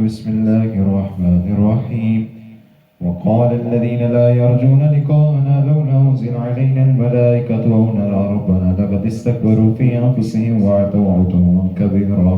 بسم الله الرحمن الرحيم. وقال الذين لا يرجون لقاءنا لولا أنزل علينا الملائكة أو نرى ربنا لقد استكبروا في أنفسهم وعتوا عتوا كبيرا.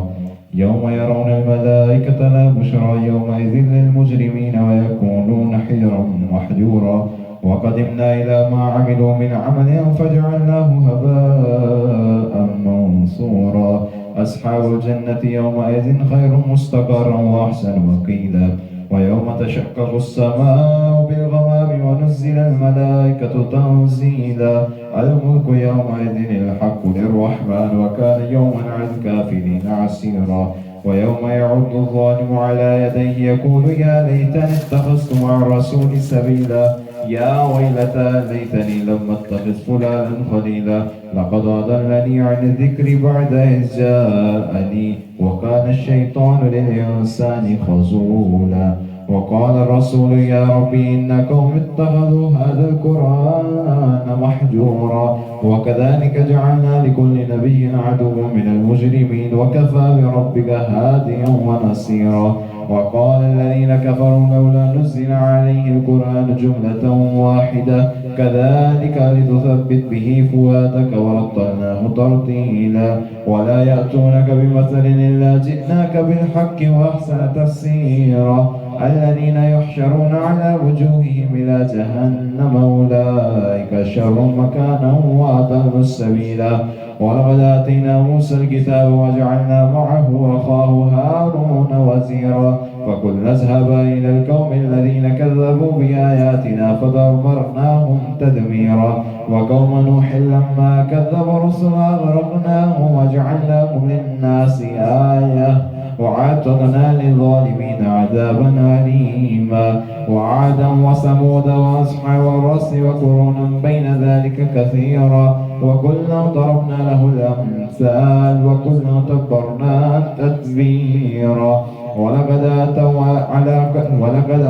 يوم يرون الملائكة لا بشرى يومئذ للمجرمين ويكونون حجرا محجورا. وقدمنا إلى ما عملوا من عمل فجعلناه هباء منصورا. أصحاب الجنة يومئذ خير مستقرا وأحسن مقيلا. ويوم تشقق السماء بالغمام ونزل الملائكة تنزيلا. الملك يومئذ الحق للرحمن وكان يوما على الكافرين عسيرا. ويوم يعض الظالم على يديه يقول يا ليتني اتخذت مع الرسول سبيلا. يا ويلتى ليتني لم اتخذ فلانا خليلا. لقد أضلني عن الذكر بعد إذ جاءني وكان الشيطان للإنسان خذولا. وقال الرسول يا ربي إن قوم اتخذوا هذا القرآن محجورا. وكذلك جعلنا لكل نبي عدوا من المجرمين وكفى بربك هاديا ونصيرا. وقال الذين كفروا لولا نزل عليه القرآن جملة واحدة كذلك لتثبت به فؤادك ورتلناه ترتيلا. ولا يأتونك بمثل إلا جئناك بالحق وأحسن تفسيرا. الذين يحشرون على وجوههم إلى جهنم أولئك شر مكانا وأضل السبيلا. ولقد آتينا موسى الكتاب وجعلنا معه أخاه هارون وزيرا. فقلنا اذهبا إلى القوم الذين كذبوا بآياتنا فدمرناهم تدميرا. وقوم نوح لما كذبوا رسلا أغرقناهم وجعلناهم للناس آية وأعتدنا للظالمين عذابا أليما. وعادا وثمود وأصحاب الرس وقرونا بين ذلك كثيرا. وكلا ضربنا له الأمثال وكلا تبرنا تتبيرا. ولقد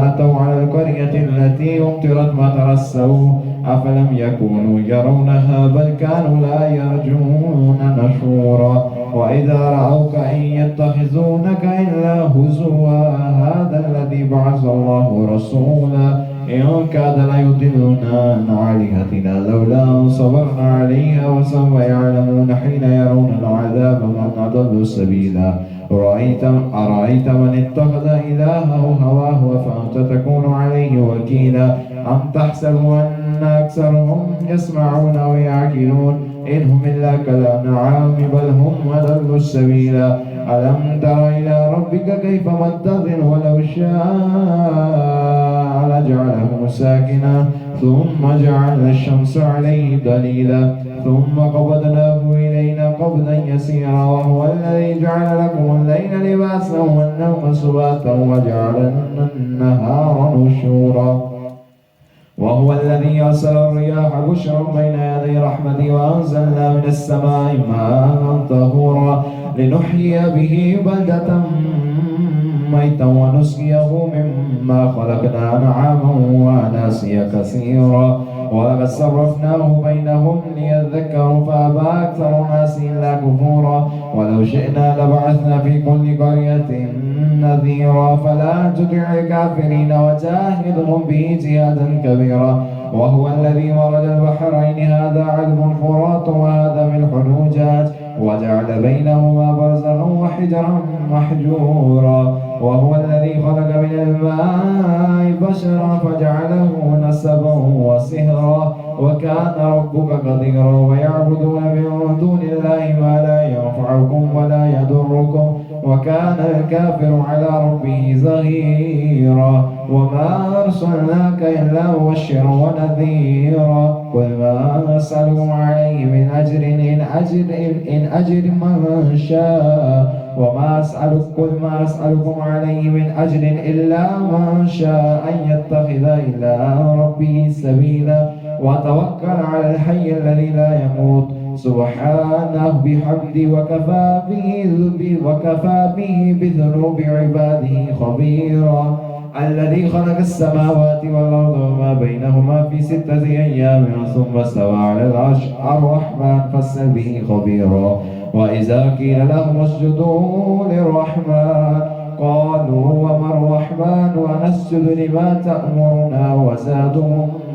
أتوا على القرية التي أمطرت مطر السوء أفلم يكونوا يرونها بل كانوا لا يرجون نشورا. وإذا رأوك إن يتخذونك إلا هزوا هذا الذي بعث الله رسولا. إن كاد ليضلنا عن آلهتنا لولا أن صبرنا عليها وسوف يعلمون حين يرون العذاب من أضل سبيلا. أرأيت من اتخذ إلهه هواه أفأنت تكون عليه وكيلا. أم تحسب أن أكثرهم يسمعون أو يعقلون إن هم إلا كالأنعام بل هم أضل السبيلا. ألم تر إلى ربك كيف مد الظل ولو شاء لجعله ساكنا ثم جعل الشمس عليه دليلا ثم قبضناه إلينا قبضا يسيرا. وهو الذي جعل لكم الليل لباسا والنوم سباتا وجعل النهار نشورا. وهو الذي أرسل الرياح بشرا بين يدي رحمته وأنزلنا من السماء ماء طهورا لنحيي به بلدة ميتا ونسقيه مما خلقنا أنعاما وأناسيا كثيرا. ولقد صرفناه بينهم ليذكروا فأبى أكثر الناس إلا كفورا. ولو شئنا لبعثنا في كل قرية نذيرا فلا تطع الكافرين وجاهدهم به جهادا كبيرا. وهو الذي مرج البحرين هذا عذب فرات وهذا ملح أجاج وجعل بينهما برزخا وحجرا محجورا. وهو الذي خلق من الماء بشرا فجعله نسبا وسهرا وكان ربك قديرا. ويعبدون من دون الله ما لا ينفعكم ولا يضركم وكان الكافر على ربه ظهيرا. وما أرسلناك إلا مبشرا ونذيرا. قل ما أسألكم عليه من أجر إن أجر من شاء وما أسألكم عليه من أجر إلا من شاء أن يتخذ إلى ربه سبيلا. وتوكل على الحي الذي لا يموت سبحانه بحمده وكفى به بذنوب عباده خبيرا. الذي خلق السماوات والأرض وما بينهما في 6 أيام ثم استوى على العرش الرحمن فاسأل به خبيرا. وإذا قيل لهم اسجدوا للرحمن قالوا وما الرحمن ونسجد لما تأمرنا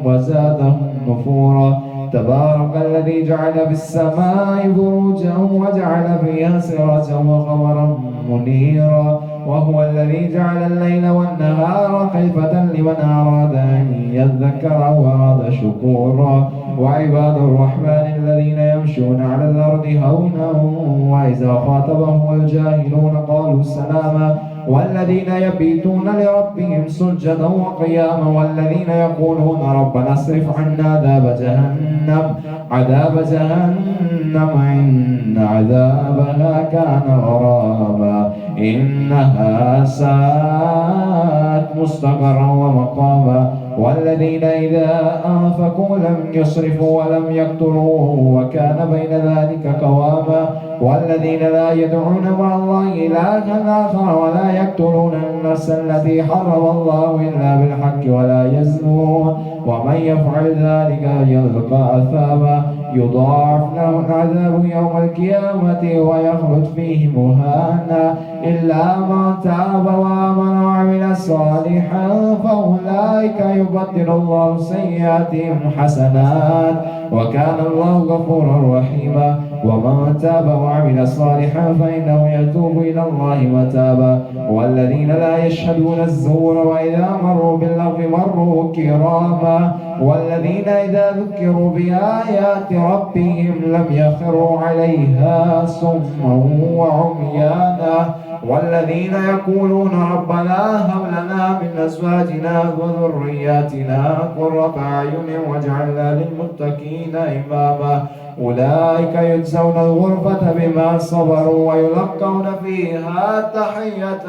وزادهم نفورا تبارك الذي جعل في السماء بروجا وجعل فيها سراجا وقمرا منيرا وهو الذي جعل الليل والنهار خلفة لمن أراد أن يذكر أو أراد شكورا وعباد الرحمن الذين يمشون على الأرض هونا وإذا خاطبهم الجاهلون قالوا سلاما والذين يبيتون لربهم سجدا وقياما والذين يقولون ربنا اصرف عنا عذاب جهنم إن عذابها كان غراما إنها ساءت مستقرا ومقاما والذين إذا أنفقوا لم يسرفوا ولم يقتروا وكان بين ذلك قواما والذين لا يدعون مع الله إلها آخر ولا يقتلون النفس التي حرم الله إلا بالحق ولا يزنون ومن يفعل ذلك يلقى أثاما يضاعف له العذاب يوم القيامة ويخلد فيه مهانا إلا من تاب وآمن وعمل صالحا فأولئك يبدل الله سيئاتهم حسنات وكان الله غفورا رحيما ومن تاب وعمل صالحا فإنه يتوب إلى الله متابا والذين لا يشهدون الزور وإذا مروا باللغو مروا كراما والذين إذا ذكروا بآيات ربهم لم يخروا عليها صما وعميانا والذين يقولون ربنا هب لنا من أزواجنا وذرياتنا قرة أعين واجعلنا للمتقين إماما أولئك يجزون الغرفة بما صبروا ويلقون فيها تحية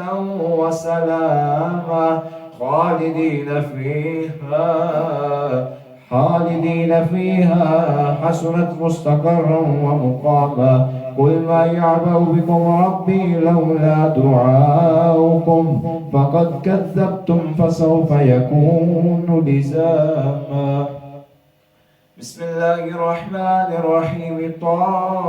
وسلاما خالدين فيها حسنت مستقرا ومقاما قل ما يعبأ بكم ربي لولا دعاؤكم فقد كذبتم فسوف يكون لزاما بسم الله الرحمن الرحيم طاسين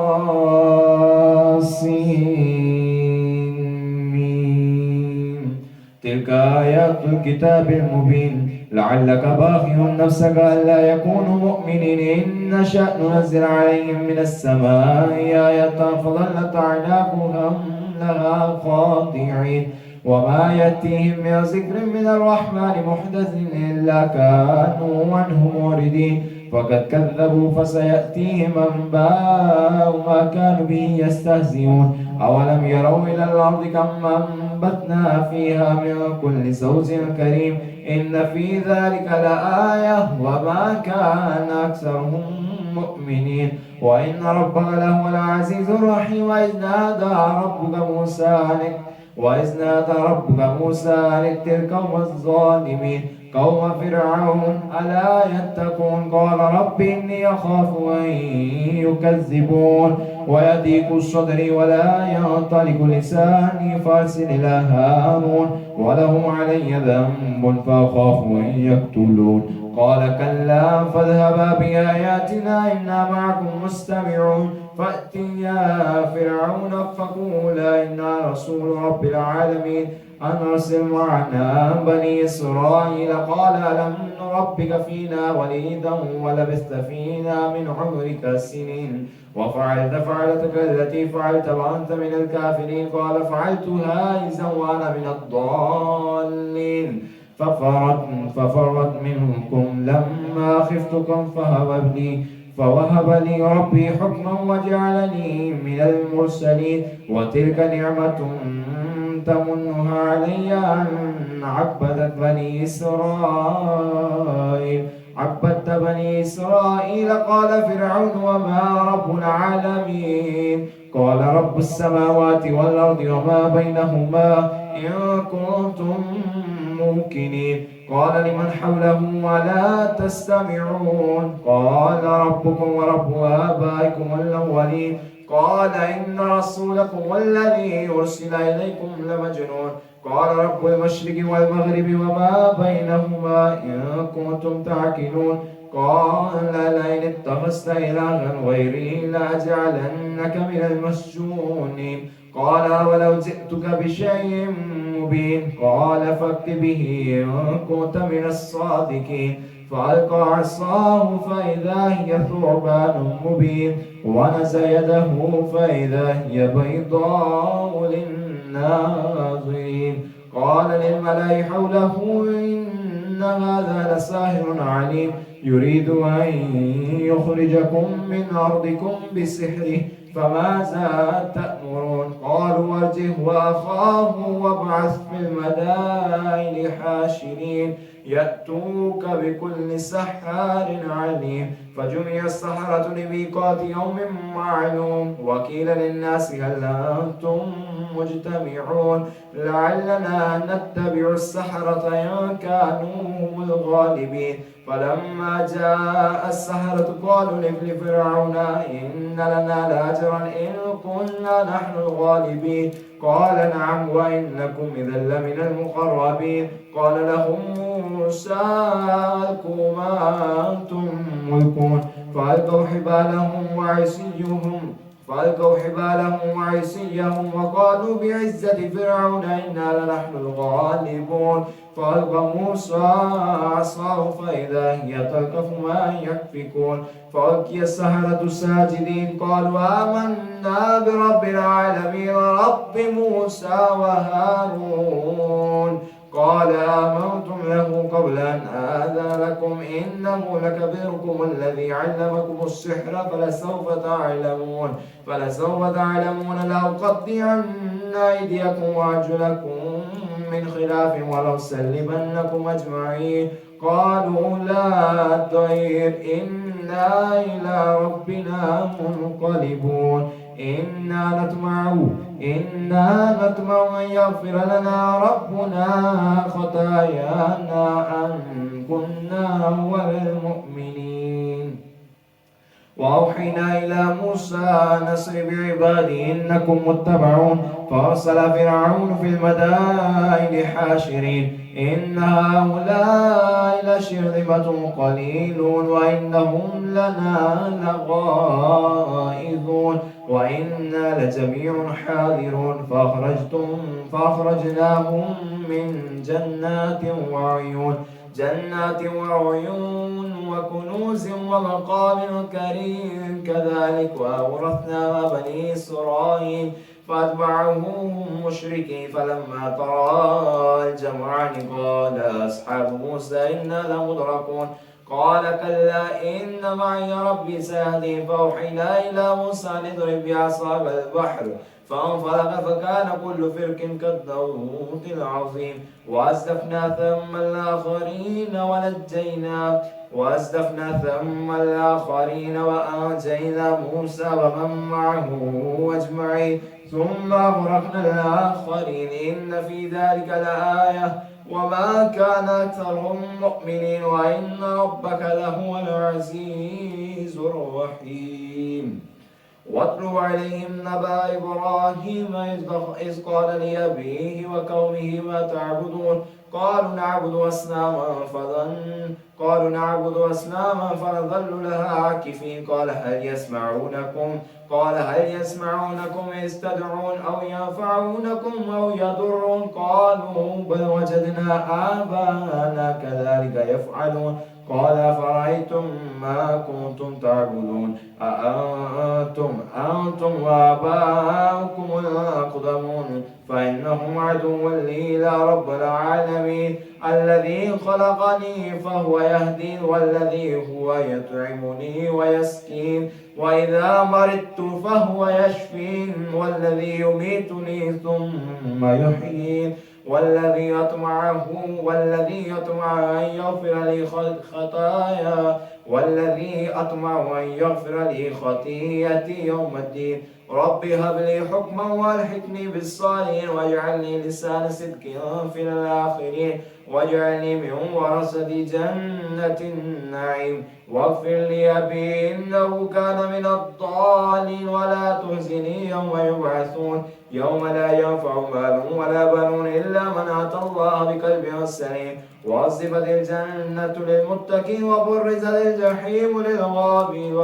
تلك آيات الكتاب المبين لعلك باخع نفسك ألا يكونوا مؤمنين إن نشأ ننزل عليهم من السماء آية فظلت أعناقهم لها خاضعين وما يأتيهم من ذكر من الرحمن محدث إلا كانوا عنه معرضين فقد كذبوا فسيأتيهم أنباء ما كانوا به يستهزئون أولم يروا إلى الأرض كم أنبتنا فيها من كل زوج كريم إن في ذلك لآية وما كان أكثرهم مؤمنين وإن ربك لهو العزيز الرحيم وإذ نادى ربك موسى أن ائت القوم الظالمين قوم فرعون ألا يتقون قال رب إني أخاف أن يكذبون ويضيق صدري ولا ينطلق لساني فأرسل إلى هارون ولهم علي ذنب فأخاف أن يقتلون قال كلا فاذهبا بآياتنا إنا معكم مستمعون فأتيا فرعون فقولا إنا رسول رب العالمين أن أرسل معنا بني إسرائيل قال ألم نربك فينا وليدا ولبثت فينا من عمرك سنين وفعلت فعلتك التي فعلت وأنت من الكافرين قال فعلتها إذا وأنا من الضالين ففرت منكم لما خفتكم فوهب لي ربي حكما وجعلني من المرسلين وتلك نعمة تمنها علي أن عبدت بني إسرائيل قال فرعون وما رب العالمين قال رب السماوات والأرض وما بينهما إن كنتم موقنين قال لمن حوله ولا تستمعون قال ربكم ورب آبائكم الأولين قال إن رسولكم الذي يرسل إليكم لمجنون قال رب المشرق والمغرب وما بينهما إن كنتم تعقلون قال لئن اتخذت إلها غيري لأجعلنك من المسجونين قال ولو جئتك بشيء مبين قال فأت به إن كنت من الصادقين فألقى عصاه فإذا هي ثعبان مبين ونزع يده فإذا هي بيضاء للناظرين قال للملأ حوله إن هذا لساحر عليم يريد أن يخرجكم من أرضكم بسحره فماذا تأمرون قالوا ارجه وأخاه وابعث في المدائن حاشرين يأتوك بكل سحار عليم فجمع السحرة لميقات يوم معلوم وقيل للناس هل أنتم مجتمعون لعلنا نتبع السحرة إن كانوا هم الغالبين فلما جاء السحرة قالوا لفرعون إن لنا لأجرا إن كنا نحن الغالبين قال نعم وإنكم إذا لمن المقربين قال لهم موسى ألقوا ما أنتم ملقون فألقوا حبالهم وعصيهم وقالوا بعزة فرعون إنا لنحن الغالبون فألقى موسى عصاه فإذا هي تلقف ما يأفكون فألقي السحرة ساجدين قالوا آمنا برب العالمين رب موسى وهارون قال آمنتم له قبل أن آذن لكم إنه لكبيركم الذي علمكم السحر فلسوف تعلمون لأقطعن أيديكم وأرجلكم من خلاف ولأصلبنكم أجمعين قالوا لا ضير إنا إلى ربنا منقلبون إنا نطمع أن يغفر لنا ربنا خطايانا أن كنا أول المؤمنين وأوحينا إلى موسى نسر بعبادي إنكم متبعون فأرسل فرعون في المدائن حاشرين إن هؤلاء لشرذمة قليلون وإنهم لنا لغائظون وإنا لجميع حاذرون فأخرجناهم من جنات وعيون وكنوز ومقام كريم كذلك وأورثنا بني إسرائيل فأتبعهم مشركين فلما ترى الجمعان قال أصحاب موسى إنا لمدركون قال كلا إن معي ربي سيهدين فأوحينا إلى موسى أن اضرب بعصاك البحر فانفلق فكان كل فرق كالطود العظيم وأزلفنا ثم الآخرين وأنجينا موسى ومن معه أجمعين ثم أغرقنا الآخرين إن في ذلك لآية وما كان أكثرهم مؤمنين وإن ربك لهو العزيز الرحيم واتلو عليهم نبأ إبراهيم إذ قال لأبيه وقومه ما تعبدون قالوا نعبد أصناما فنظل لها عاكفين قال هل يسمعونكم إذ تدعون أو ينفعونكم أو يضرون قالوا بل وجدنا آباءنا كذلك يفعلون قال أفرأيتم ما كنتم تعبدون أأنتم وآباؤكم الأقدمون فإنهم عدو لي إلى رب العالمين الذي خلقني فهو يهدين والذي هو يطعمني ويسكين وإذا مرضت فهو يشفين والذي يميتني ثم يحيين والذي يطمع أن يغفر لي خطيئتي يوم الدين رب هب لي حكما والحقني بالصالحين واجعلني لسان صدق في الآخرين واجعلني من ورثة جنة النعيم واغفر لي أبي إنه كان من الضالين ولا تخزني يوم يبعثون يوم لا ينفع مال ولا بنون إلا من أتى الله بقلب سليم وأزلفت الجنة للمتقين وبرزت الجحيم للغابين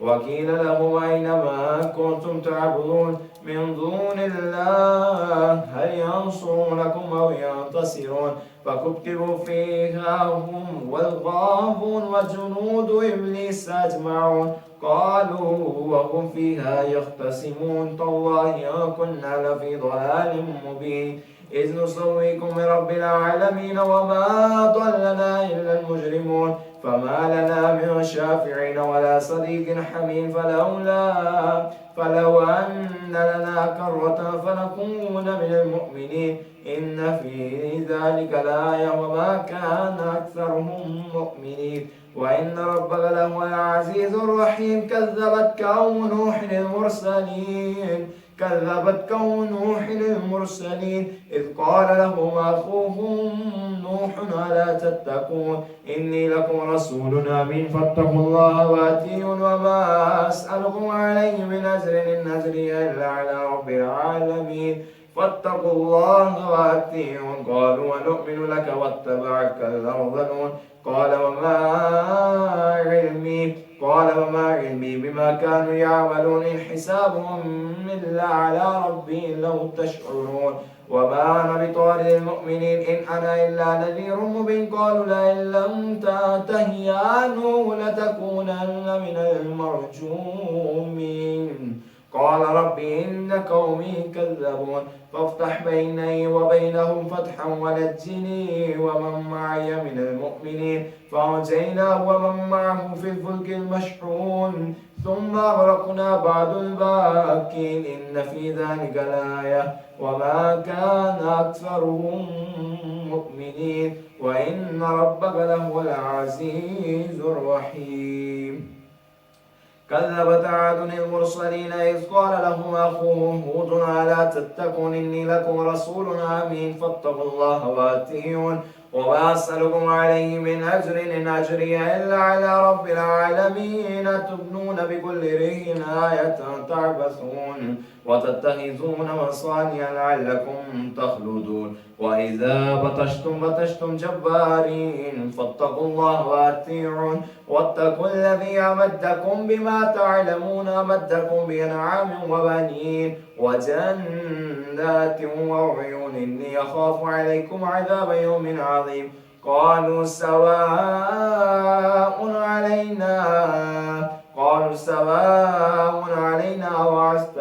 وقيل لهم أين ما كنتم تعبدون من دون الله هل ينصرونكم أو ينتصرون فكبكبوا فيها هم والغافون وجنود إبليس أجمعون قالوا وهم فيها يختصمون تالله إن كنا لفي ضلال مبين إذ نسويكم برب العالمين وما ضلنا إلا المجرمون فما لنا من شافعين ولا صديق حميم فلو أن لنا كرة فنكون من المؤمنين إن في ذلك لآية وما كان أكثرهم مؤمنين وإن ربك لهو العزيز الرحيم كذبت قوم نوح المرسلين إذ قال لهم أخوهم نوح ألا تتقون إني لكم رسول أمين فاتقوا الله وأطيعون وما أسألكم عليه من أجر إن أجري إلا على رب العالمين فاتقوا الله وأطيعون قالوا ونؤمن لك واتبعك الأرذلون قال وما علمي بما كانوا يعملون إن حسابهم إلا على ربي لو تشعرون وما أنا بطارد المؤمنين إن أنا إلا نذير مبين قالوا لئن لم تنته يا نوح لتكونن من المرجومين قال رب إن قومي كذبون فافتح بيني وبينهم فتحا ونجني ومن معي من المؤمنين فأنجيناه ومن معه في الفلك المشحون ثم أغرقنا بعد الباقين إن في ذلك لآية وما كان أكثرهم مؤمنين وإن ربك لهو العزيز الرحيم كذبت عاد المرسلين إذ قال لهم أخوهم هود ألا تتقون إني لكم رسول أمين فاتقوا الله وأطيعون وما أسألكم عليه من أجر إن أجري إلا على رب العالمين تبنون بكل ريح آية تعبثون وتتخذون مصانع لعلكم تخلدون وإذا بطشتم جبارين فاتقوا الله وأطيعون واتقوا الذي أمدكم بما تعلمون أمدكم بأنعام وبنين وجنات وعيون إني أخاف عليكم عذاب يوم عظيم قالوا سواء علينا وعست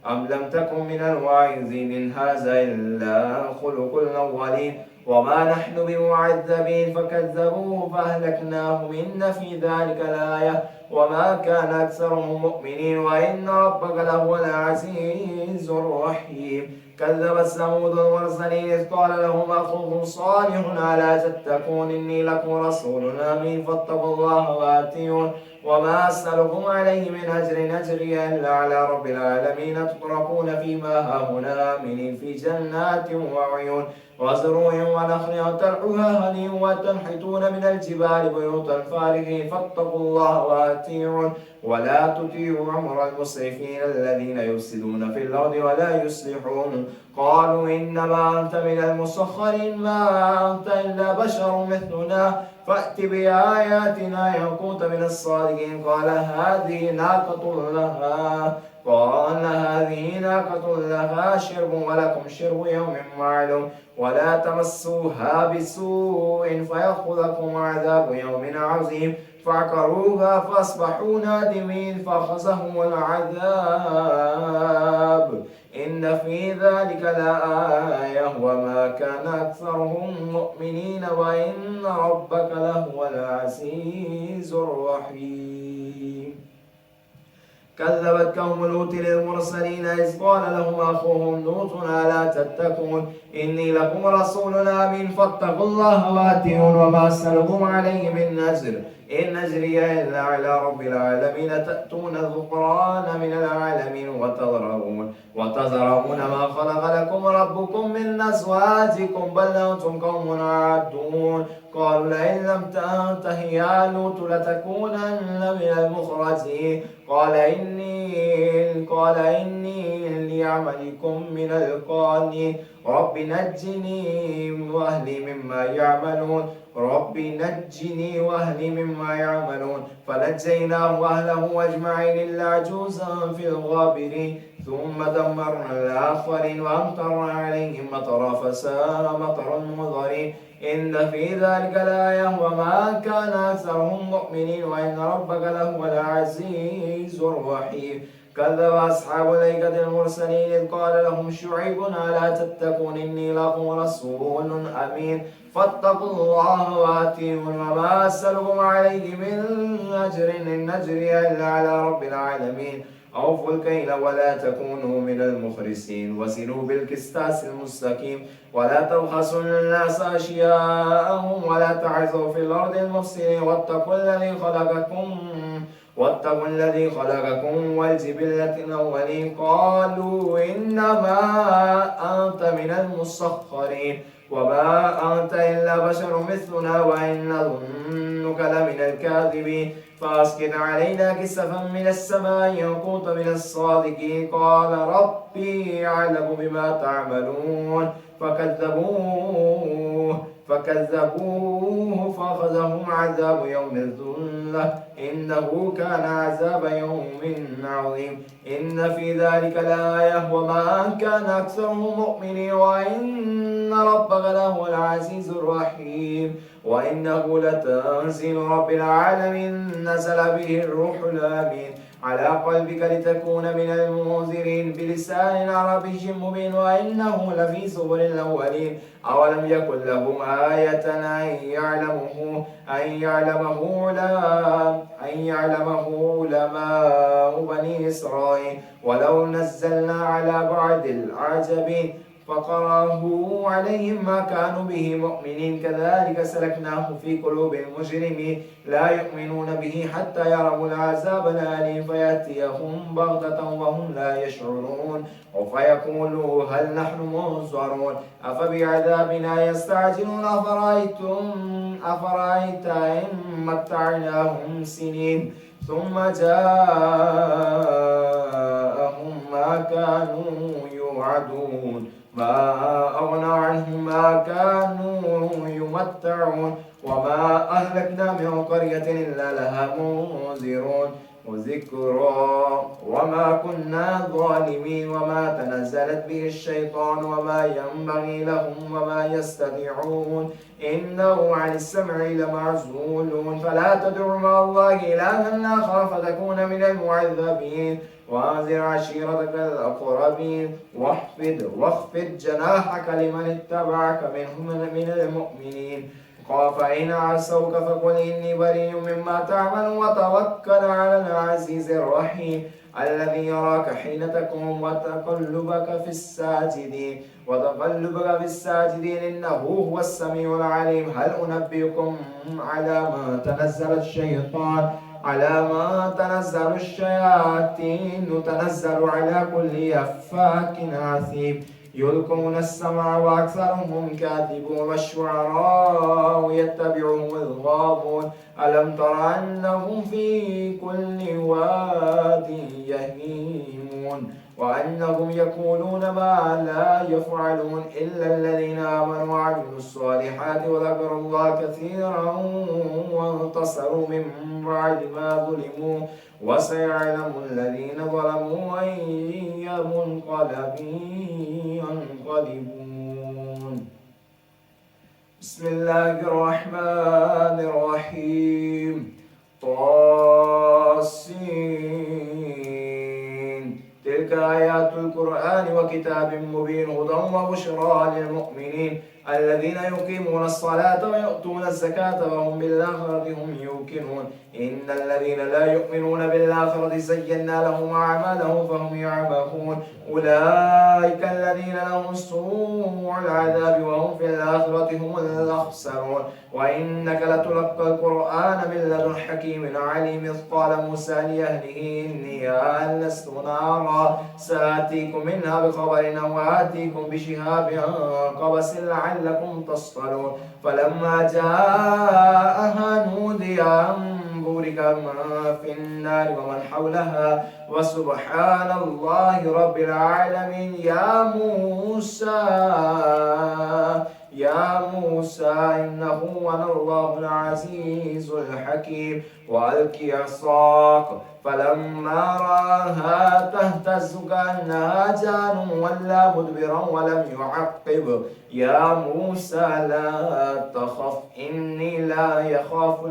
أم لم تكن من الواعظين إن هذا إلا خلق الأولين وما نحن بمعذبين فكذبوه فأهلكناهم إن في ذلك لآية وما كان أكثرهم مؤمنين وإن ربك لهو العزيز الرحيم كذبت ثمود المرسلين إذ قال لهم أخوهم صالح ألا تتقون إني لكم رسول أمين فاتقوا الله وأطيعون وما أسألكم عليه من أجر أجري إلا على رب العالمين تتركون فيما هاهنا آمنين في جنات وعيون وزروع ونخل ترعها هنيء وتنحتون من الجبال بيوتا فارغين فاتقوا الله وأطيعون ولا تطيعوا أمر المسرفين الذين يفسدون في الأرض ولا يصلحون قالوا إنما أنت من المسخرين ما أنت إلا بشر مثلنا فأت بآياتنا إن كنت من الصادقين قال هذه ناقة لها شرب ولكم شرب يوم معلوم ولا تمسوها بسوء فيأخذكم عذاب يوم عظيم فعقروها فأصبحوا نادمين فأخذهم العذاب إن في ذلك لآية وما كان أكثرهم مؤمنين وإن ربك لهو العزيز الرحيم كذبت قوم لوط المرسلين إذ قال لهم أخوهم لوط ألا تتقون إني لكم رسول أمين فاتقوا الله وأطيعون وما أسألكم عليه من أجر إن أجري إلا على رب العالمين تأتون الذكران من العالمين وتزرعون ما خلق لكم ربكم من أزواجكم بل أنتم قوم عادون قالوا لئن لم تنته يا لوط لتكونن من المخرجين قال إني لعملكم من القالين رب نجني وأهلي مما يعملون فنجيناه وأهله أجمعين إلا عجوزا في الغابرين ثم دمرنا الآخرين وأمطرنا عليهم مطرا فساء مطر المنذرين إن في ذلك لآية وما كان أكثرهم مؤمنين وإن ربك لهو العزيز الرحيم كذب أصحاب الأيكة المرسلين إذ قال لهم شعيب ألا تتقون إني لكم رسول أمين فاتقوا الله وأطيعون وما أسألكم عليه من أجر إن أجري إلا على رب العالمين أوفوا الكيل ولا تكونوا من المخرسين وزنوا بالقسطاس المستقيم ولا تبخسوا الناس أشياءهم ولا تعثوا في الأرض المفسدين واتقوا الذي خلقكم والجبلة الأولين قالوا إنما أنت من المسخرين وما أنت إلا بشر مثلنا وإن نظنك لمن الكاذبين فأسقط علينا كسفا من السماء إن كنت من الصادقين قال ربي أعلم بما تعملون فكذبوه فأخذهم عذاب يوم الذلة إنه كان عذاب يوم عظيم إن في ذلك لآية وما كان أكثرهم مؤمنين وإن ربك لهو العزيز الرحيم وإنه لتنزيل رب العالمين نزل به الروح الأمين على قلبك لتكون من المنذرين بلسان عربي مبين وإنه لفي زبر الأولين أولم يكن لهم آية أن يعلمه علماء بني إسرائيل ولو نزلنا على بعض الأعجمين فقرأه عليهم ما كانوا به مؤمنين كذلك سلكناه في قلوب المجرمين لا يؤمنون به حتى يروا العذاب الأليم فيأتيهم بغتة وهم لا يشعرون فيقولوا هل نحن منظرون أفبعذابنا يستعجلون أفرأيت إن متعناهم سنين ثم جاءهم ما كانوا يوعدون ما أغنى عنهم ما كانوا يمتعون وما أهلكنا من قرية إلا لها منذرون وذكرى وما كنا ظالمين وما تنزلت به الشيطان وما ينبغي لهم وما يستطيعون إنه عن السمع لمعزولون فلا تدع مع الله إلها آخر فتكون من المعذبين وأنذر عشيرتك الأقربين واخفض جناحك لمن اتبعك منهم من المؤمنين قال فإن عصوك فقل إني بريء مما تعمل وتوكل على العزيز الرحيم الذي يراك حين تقوم وتقلبك في الساجدين إنه هو السميع العليم هل أنبئكم على ما تنزل الشياطين تنزل على كل أفاك أثيم يلقون السمع وأكثرهم كاذبون والشعراء يتبعهم الغاوون ألم تر أنهم في كل واد يهيمون وأنهم يقولون ما لا يفعلون إلا الذين آمنوا وعملوا الصالحات وذكروا الله كثيرا وانتصروا من بعد ما ظلموا وسيعلم الذين ظلموا أي منقلب ينقلبون بسم الله الرحمن الرحيم طاسين تلك آيات القرآن وكتاب مبين هدى وبشرى للمؤمنين الذين يقيمون الصلاة ويؤتون الزكاة وهم بالآخرة هم يوقنون إن الذين لا يؤمنون بالآخرة زينا لهم أعمالهم فهم يعمهون أولئك الذين لهم سوء العذاب وهم في الآخرة هم الأخسرون وإنك لتلقى القرآن من لدن حكيم عليم إذ قال موسى لأهله إني آنست نارا سآتيكم منها بخبر أو آتيكم بشهاب قبس لعلكم تصطلون فلما جاءها نودي أن بورك ما في النار ومن حولها وسبحان الله رب العالمين يا موسى إنه أنا الله العزيز الحكيم وألقي عصاك فلما رآها تهتز تهتز كأنها جان ولا مدبرا ولم يعقب. يا موسى لا تخف إني لا يخاف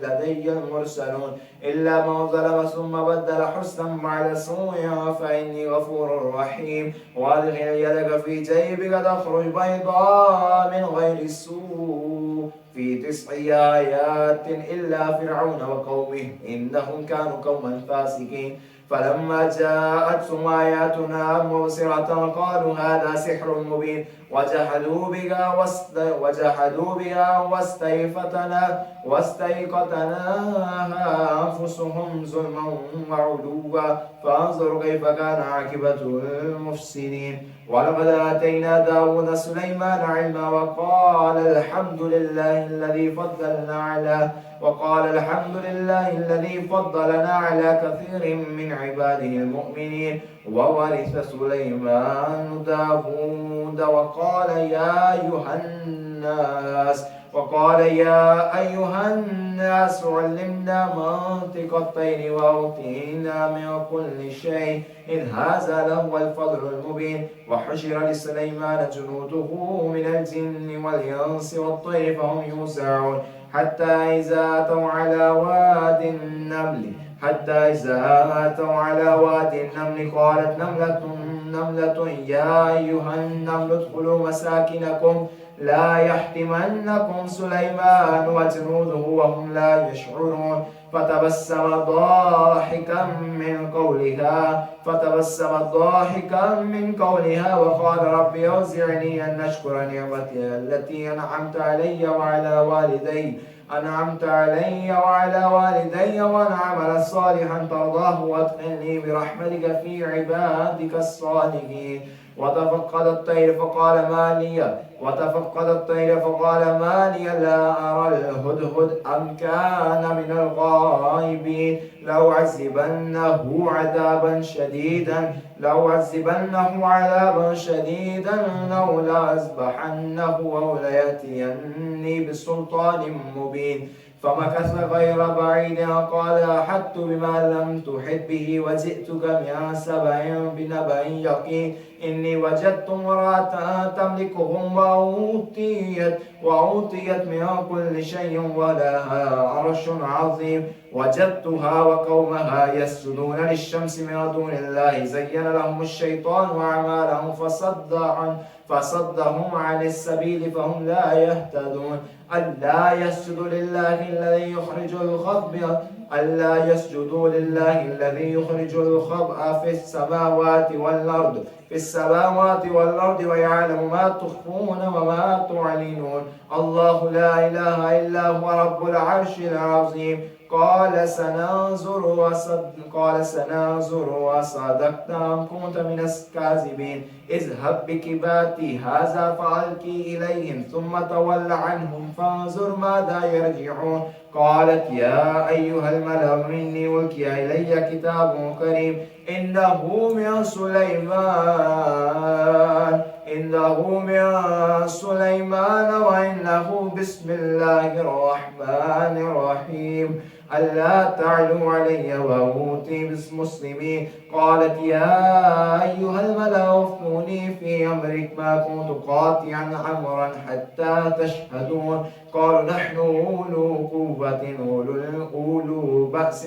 لدي المرسلون إلا من ظلم ثم بدل حسنا بعد سوء فإني غفور رحيم. وأدخل يدك في جيبك تخرج بيضاء من غير سوء في 9 آيات إلا فرعون وقومه إنهم كانوا قوما فاسقين. فلما جاءتهم آياتنا مبصرة قالوا هذا سحر مبين وجحدوا بها واستيقنتها أنفسهم ظلما وعلوا فانظروا كيف كان عاقبة المفسدين. ولقد آتينا داود سليمان علما وقال الحمد لله الذي فضلنا على كثير من عباده المؤمنين. وورث سليمان داود وقال يا أيها الناس علمنا منطق الطير وأوتينا من كل شيء إن هذا لهو الفضل المبين. وحشر لسليمان جنوده من الجن والإنس والطير فهم يوزعون حتى إذا أتوا على واد النمل قالت نملة يا أيها النمل ادخلوا مساكنكم لا يحطمنكم سليمان وجنوده وهم لا يشعرون. فتبسم ضاحكا من قولها وقال رب أوزعني أن أشكر نعمتي التي أنعمت علي وعلى والدي وأن أعمل صالحا ترضاه وادخلني برحمتك في عبادك الصالحين. وتفقد الطير فقال ما لي لا أرى الهدهد أم كان من الغائبين لأعذبنه عذابا شديدا أو لأذبحنه أو ليأتيني بسلطان مبين. فمكث غير بعيد قال أحطت بما لم تحط به وجئتك من سبأ بنبأ يقين إني وجدت امرأة تملكهم وأوتيت من كل شيء ولها عرش عظيم. وجدتها وقومها يسجدون للشمس من دون الله زين لهم الشيطان أعمالهم فصدهم عن السبيل فهم لا يهتدون. ألا يسجدوا لله الذي يخرج الخبأ في السماوات والأرض ويعلم ما تخفون وما تعلنون. الله لا إله إلا هو رب العرش العظيم. قال سننظر وصدقت أم كنت من الكاذبين. اذهب بكباتي هذا فألقي إليهم ثم تول عنهم فانظر ماذا يرجعون. قالت يا أيها الملأ إني ألقي إلي كتاب كريم إنه من سليمان وإنه بسم الله الرحمن الرحيم ألا تعلوا علي وأوتوني مسلمين. قالت يا أيها الملأ افتوني في أمرك ما كنت قاطعا أمرا حتى تشهدون. قالوا نحن أولو قوة أولو بأس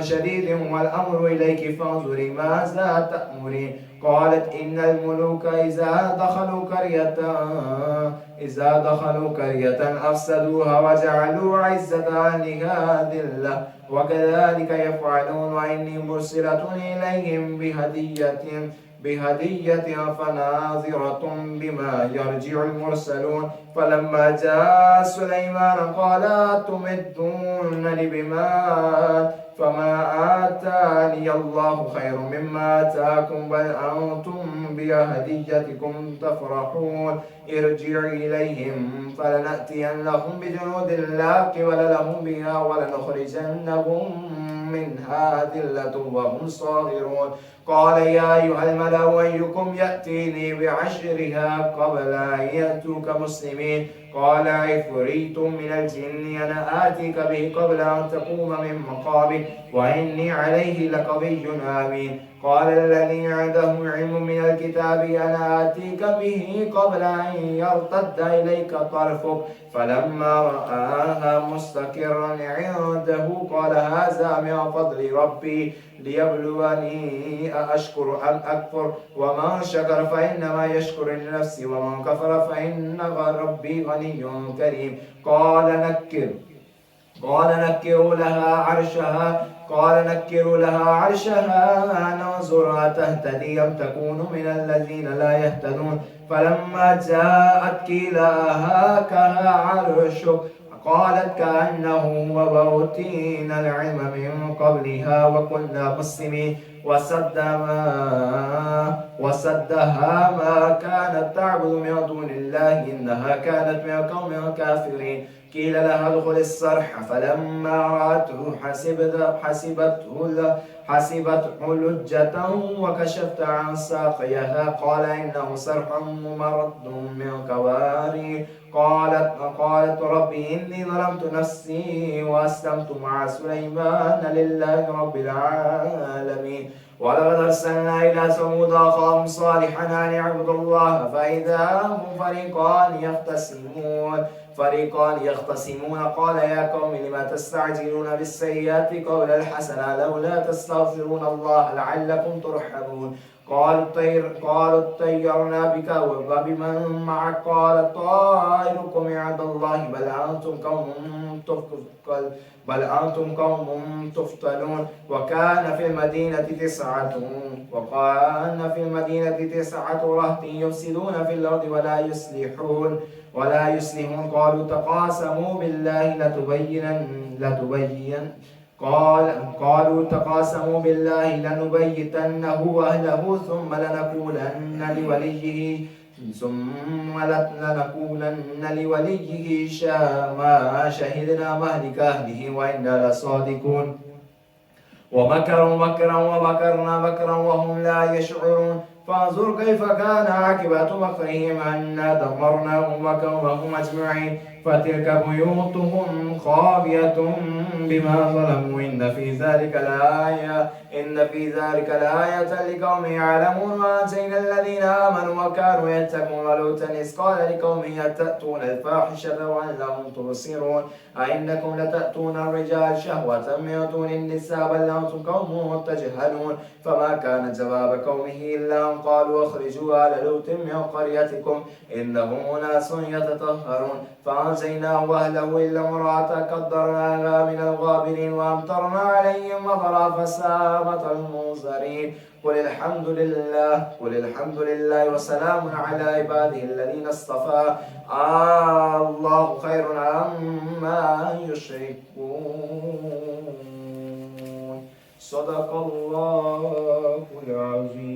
شديد والأمر إليك فانظري ماذا تأمرين. قالت إن الملوك إذا دخلوا قرية أفسدوها وجعلوا عزة أهلها ذلة وكذلك يفعلون. وإني مرسلة إليهم بهدية فناظرة بما يرجع المرسلون. فلما جاء سليمان قال أتمدونني بمال فما آتاني الله خير مما آتاكم بل أنتم بهديتكم تفرحون. ارجع إليهم فلنأتينهم بجنود لا قبل لهم بها ولنخرجنهم منها ذلة وهم صاغرون. قال يا أيها الملأ أيكم يأتيني بعشرها قبل أن يأتوك مسلمين قال عفريت من الجن أنا آتيك به قبل أن تقوم من مقامك وإني عليه لقوي أمين قال الذي عنده علم من الكتاب أنا آتيك به قبل أن يرتد إليك طرفك فلما رآها مستقرا عنده قال هذا من فضل ربي ليبلوني أأشكر أم أكفر ومن شكر فإنما يشكر لنفسه ومن كفر فإن ربي غني كريم قال نكروا لها عرشها ننظر أتهتدي أم تكون من الذين لا يهتدون فلما جاءت قيل هكذا عرشك قالت كأنه هو وأوتينا العلم من قبلها وكنا مسلمين وصدها ما كانت تعبد من دون الله إنها كانت من قوم كافرين قيل لها ادخل الصرح فلما رأته حسبته لجة وكشفت عن ساقيها قال إنه صرح ممرد من قوارير قالت ربي إني ظلمت نفسي وأسلمت مع سليمان لله رب العالمين ولقد أرسلنا إلى ثمود أخاهم صالحا أن اعبدوا الله فإذا هم فريقان يختصمون قال يا قوم لم تستعجلون بالسيئات قبل الحسنة لولا تستغفرون الله لعلكم ترحمون قالوا اطيرنا بك وبمن معك قال طائركم عند الله بل أنتم قوم تفتنون وكان في المدينة تسعة رهط يفسدون في الأرض ولا يصلحون قالوا تقاسموا بالله لنبيتنه وأهله ثم لنقولن لوليه ما شهدنا مهلك أهله وإنا لصادقون ومكروا مكرا ومكرنا مكرا وهم لا يشعرون فانظر كيف كان عاقبة مكرهم أنا دمرناهم وقومهم أجمعين فتلك بيوتهم خاوية بما ظلموا إن في ذلك لآية لقوم يعلمون وآتينا الذين آمنوا وكانوا يتقون ولوطا إذ قال لقومه أتأتون الفاحشة وأنتم تبصرون أئنكم لتأتون الرجال شهوة من دون النساء بل أنتم قوم تجهلون فما كان جواب قومه إلا أن قالوا أخرجوا آل لوط من قريتكم إنهم أناس يتطهرون فأنجيناه وأهله إلا امرأته قدرناها من الغابرين وأمطرنا عليهم مطرا فساء مطر المنذرين قل الحمد لله وسلام على عباده الذين اصطفى الله خير عما يشركون صدق الله العظيم.